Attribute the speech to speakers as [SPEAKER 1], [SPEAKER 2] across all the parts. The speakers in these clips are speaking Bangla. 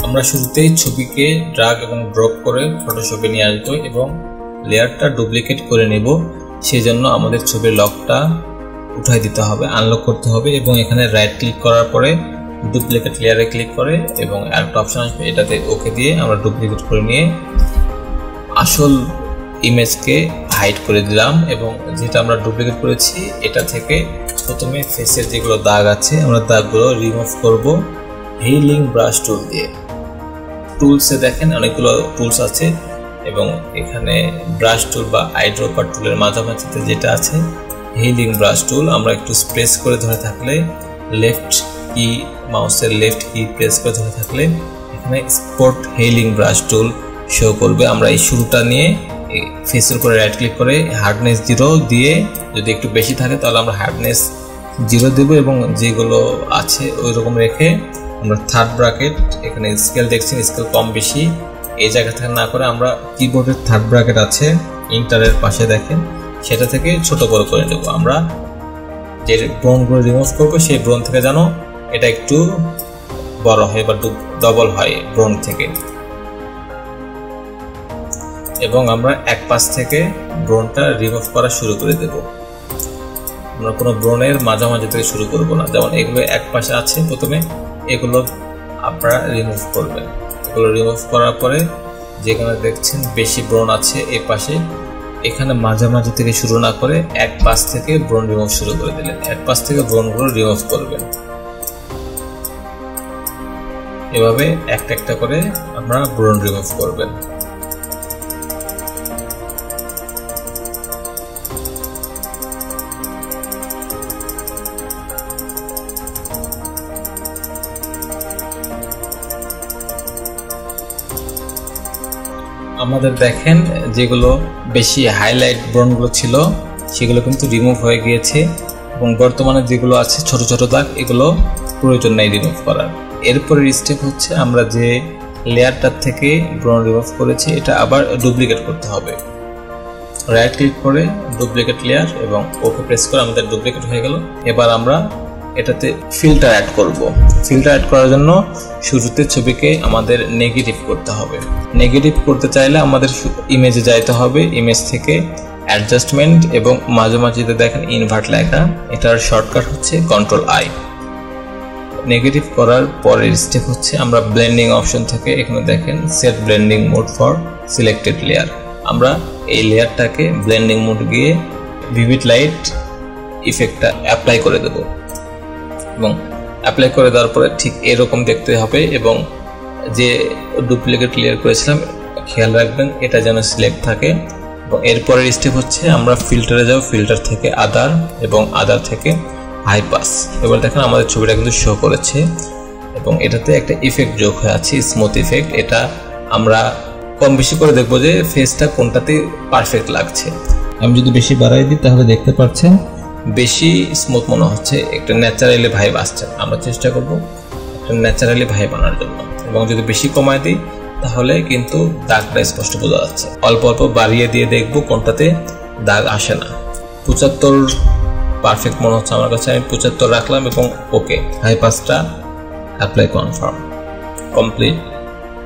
[SPEAKER 1] আমরা শুরুতেই ছবিকে ড্র্যাগ এবং ড্রপ করে ফটোশপে নিয়ে আসবো এবং লেয়ারটা ডুপ্লিকেট করে নেব। সেজন্য আমাদের ছবির লকটা উঠাই দিতে হবে, আনলক করতে হবে এবং এখানে রাইট ক্লিক করার পরে ডুপ্লিকেট লেয়ারে ক্লিক করে এবং আরেকটা অপশন আসবে, এটাতে ওকে দিয়ে আমরা ডুপ্লিকেট করে নিয়ে আসল ইমেজকে হাইড করে দিলাম। এবং যেটা আমরা ডুপ্লিকেট করেছি এটা থেকে প্রথমে ফেসের যেগুলো দাগ আছে আমরা দাগগুলো রিমুভ করব হিলিং ব্রাশ টুল দিয়ে। টুলসে দেখেন অনেকগুলো টুলস আছে এবং এখানে ব্রাশ টুল বা আইড্রপার টুলের মাঝামাঝিতে যেটা আছে হিলিং ব্রাশ টুল, আমরা একটু প্রেস করে ধরে থাকলে লেফট কি মাউসের লেফট কি প্রেস করে ধরে থাকলে এখানে স্পট হিলিং ব্রাশ টুল শো করবে। আমরা এই শুরুটা নিয়ে ফেসের উপরে রাইট ক্লিক করে হার্ডনেস 0 দিয়ে, যদি একটু বেশি থাকে তাহলে আমরা হার্ডনেস 0 দেব এবং যেগুলো আছে ওই রকম রেখে আমরা থার্ড ব্র্যাকেট, এখানে স্কেল দেখছেন স্কেল কম বেশি এই জায়গা থেকে না করে আমরা কিবোর্ডের থার্ড ব্র্যাকেট আছে ইন্টারের পাশে দেখেন সেটা থেকে ছোট বড় করে নেব। আমরা যে ব্রোনগুলো রিমুভ করবো সেই ব্রোন থেকে যেন এটা একটু বড় হয় বা ডবল হয় ব্রোন থেকে, এবং আমরা এক পাশ থেকে ব্রোনটা রিমুভ করা শুরু করে দেব। আমরা কোনো ব্রোনের মাঝামাঝি থেকে শুরু করব না, যেমন এগুলো এক পাশে আছে প্রথমে এগুলো আপনারা রিমুভ করবেন। এগুলো রিমুভ করার পরে যেখানে দেখছেন বেশি ব্রোন আছে এই পাশে, এখানে মাঝামাঝি থেকে শুরু না করে এক পাশ থেকে ব্রোন রিমুভ শুরু করে দিলেন, এক পাশ থেকে ব্রোনগুলো রিমুভ করবেন। এভাবে একটা একটা করে আপনারা ব্রোন রিমুভ করবেন। আমাদের দেখেন যেগুলো বেশি হাইলাইট ব্রোনগুলো ছিল সেগুলো কিন্তু রিমুভ হয়ে গিয়েছে এবং বর্তমানে যেগুলো আছে ছোট ছোট দাগ এগুলো প্রয়োজন নেই রিমুভ করার। এরপরের স্টেপ হচ্ছে আমরা যে লেয়ারটার থেকে ব্রোন রিমুভ করেছি এটা আবার ডুপ্লিকেট করতে হবে। রাইট ক্লিক করে ডুপ্লিকেট লেয়ার এবং ওকে প্রেস করে আমাদের ডুপ্লিকেট হয়ে গেল। এবার আমরা এটাতে ফিল্টার অ্যাড করব। ফিল্টার অ্যাড করার জন্য শুরুতে ছবিকে আমাদের নেগেটিভ করতে হবে। নেগেটিভ করতে চাইলে আমাদের ইমেজে যাইতে হবে, ইমেজ থেকে অ্যাডজাস্টমেন্ট এবং মাঝামাঝিতে দেখেন ইনভার্ট লেখা, এটার শর্টকাট হচ্ছে Ctrl+I। নেগেটিভ করার পরের স্টেপ হচ্ছে আমরা ব্লেন্ডিং অপশন থেকে এখানে দেখেন set blending mode for selected layer, আমরা এই লেয়ারটাকে ব্লেন্ডিং মোড গিয়ে ভিভিড লাইট ইফেক্টটা অ্যাপ্লাই করে দেব এবং অ্যাপ্লাই করে দেওয়ার পরে ঠিক এরকম দেখতে হবে এবং যে ডুপ্লিকেট লেয়ার করেছিলাম খেয়াল রাখবেন এটা যেন সিলেক্ট থাকে। এবং এরপরের স্টেপ হচ্ছে আমরা ফিল্টারে যাব, ফিল্টার থেকে আদার এবং আদার থেকে হাই পাস। এবার দেখেন আমাদের ছবিটা কিন্তু শো করেছে এবং এটাতে একটা ইফেক্ট যোগ হয়ে আছে স্মুথ ইফেক্ট। এটা আমরা কম বেশি করে দেখবো যে ফেসটা কোনটাতে পারফেক্ট লাগছে। আমি যদি বেশি বাড়াই দিই তাহলে দেখতে পাচ্ছেন বেশি স্মুথ মনে হচ্ছে, একটা ন্যাচারালি ভাইব আসছে। আমরা চেষ্টা করব একটা ন্যাচারালি ভাইব আনার জন্য এবং যদি বেশি কমায় দিই তাহলে কিন্তু দাগটা স্পষ্ট বোঝা যাচ্ছে। অল্প অল্প বাড়িয়ে দিয়ে দেখবো কোনটাতে দাগ আসে না। 75 পারফেক্ট মনে হচ্ছে আমার কাছে, আমি 75 রাখলাম এবং ওকে হাই পাসটা অ্যাপ্লাই কনফার্ম কমপ্লিট।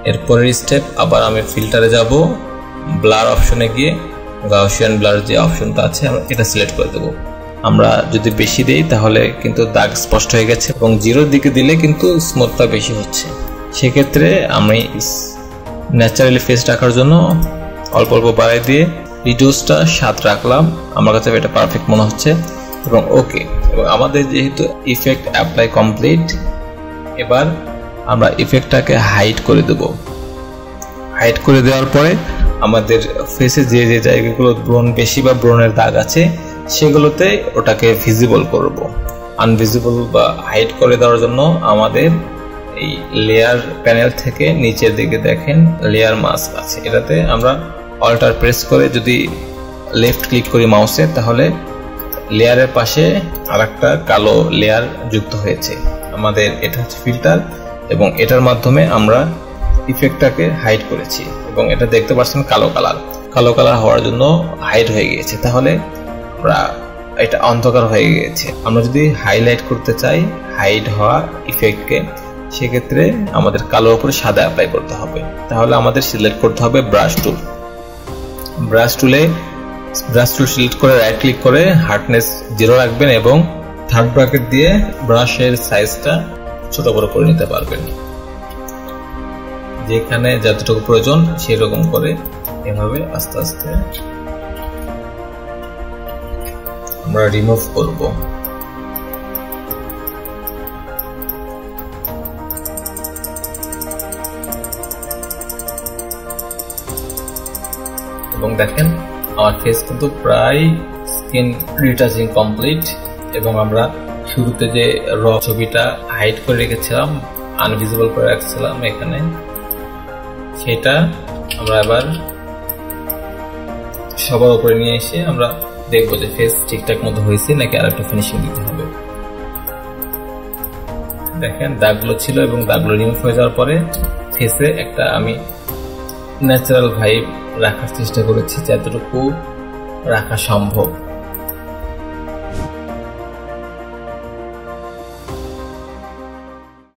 [SPEAKER 1] এরপরের স্টেপ আবার আমি ফিল্টারে যাব, ব্লার অপশনে গিয়ে গাউসিয়ান ব্লার যে অপশনটা আছে আমরা এটা সিলেক্ট করে দেবো। আমরা যদি বেশি দেই তাহলে কিন্তু দাগ স্পষ্ট হয়ে গেছে এবং 0-র দিকে দিলে কিন্তু স্মুথটা বেশি হচ্ছে। সেক্ষেত্রে আমি ন্যাচারালি ফেস রাখার জন্য অল্প অল্প বাড়াই দিয়ে রিডিউসটা 7 রাখলাম, আমার কাছে এটা পারফেক্ট মনে হচ্ছে এবং ওকে। এবং আমাদের যেহেতু ইফেক্ট অ্যাপ্লাই কমপ্লিট, এবার আমরা ইফেক্টটাকে হাইড করে দেব। হাইড করে দেওয়ার পরে আমাদের ফেসে যে যে জায়গাগুলো ব্রোন বেশি বা ব্রোনের দাগ আছে সেগুলোতে ওটাকে ভিজিবল করব। আনভিজিবল বা হাইড করে দেওয়ার জন্য আমাদের এই লেয়ার প্যানেল থেকে নিচের দিকে দেখেন লেয়ার মাস্ক আছে, এটাতে আমরা অল্টার প্রেস করে যদি লেফট ক্লিক করি মাউসে তাহলে লেয়ারের পাশে আরেকটা কালো লেয়ার যুক্ত হয়েছে। আমাদের এটা হচ্ছে ফিল্টার এবং এটার মাধ্যমে আমরা ইফেক্টটাকে হাইড করেছি এবং এটা দেখতে পাচ্ছেন কালো কালার হওয়ার জন্য হাইড হয়ে গিয়েছে। তাহলে আমরা এটা অন্ধকার হয়ে গিয়েছে। আমরা যদি হাইলাইট করতে চাই হাইড হওয়া ইফেক্টকে সেক্ষেত্রে আমাদের কালোর উপরে সাদা অ্যাপ্লাই করতে হবে। তাহলে আমাদের সিলেক্ট করতে হবে ব্রাশ টুল। ব্রাশ টুল সিলেক্ট করে রাইট ক্লিক করে হার্ডনেস 0 রাখবেন এবং থার্ড ব্র্যাকেট দিয়ে ব্রাশের সাইজটা ছোট বড় করে নিতে পারবেন। যেখানে যতটুকু প্রয়োজন সেই রকম করে এভাবে আস্তে আস্তে আমরা রিমুভ করব। এবং দেখেন আমার ফেস কিন্তু প্রায় স্কিন রিটাচিং কমপ্লিট। এবং আমরা শুরুতে যে র ছবিটা হাইড করে রেখেছিলাম, আনভিজিবল করে রাখছিলাম এখানে, সেটা আমরা আবার সবার উপরে নিয়ে এসে আমরা দেখবো যে ফেস ঠিকঠাক মতো হয়েছে নাকি আর একটা ফিনিশিং দিতে হবে। দেখেন দাগগুলো ছিল এবং দাগগুলো রিমুভ হয়ে যাওয়ার পরে ফেসে একটা আমি ন্যাচারাল ভাইব রাখার চেষ্টা করেছি যতটুকু রাখা সম্ভব।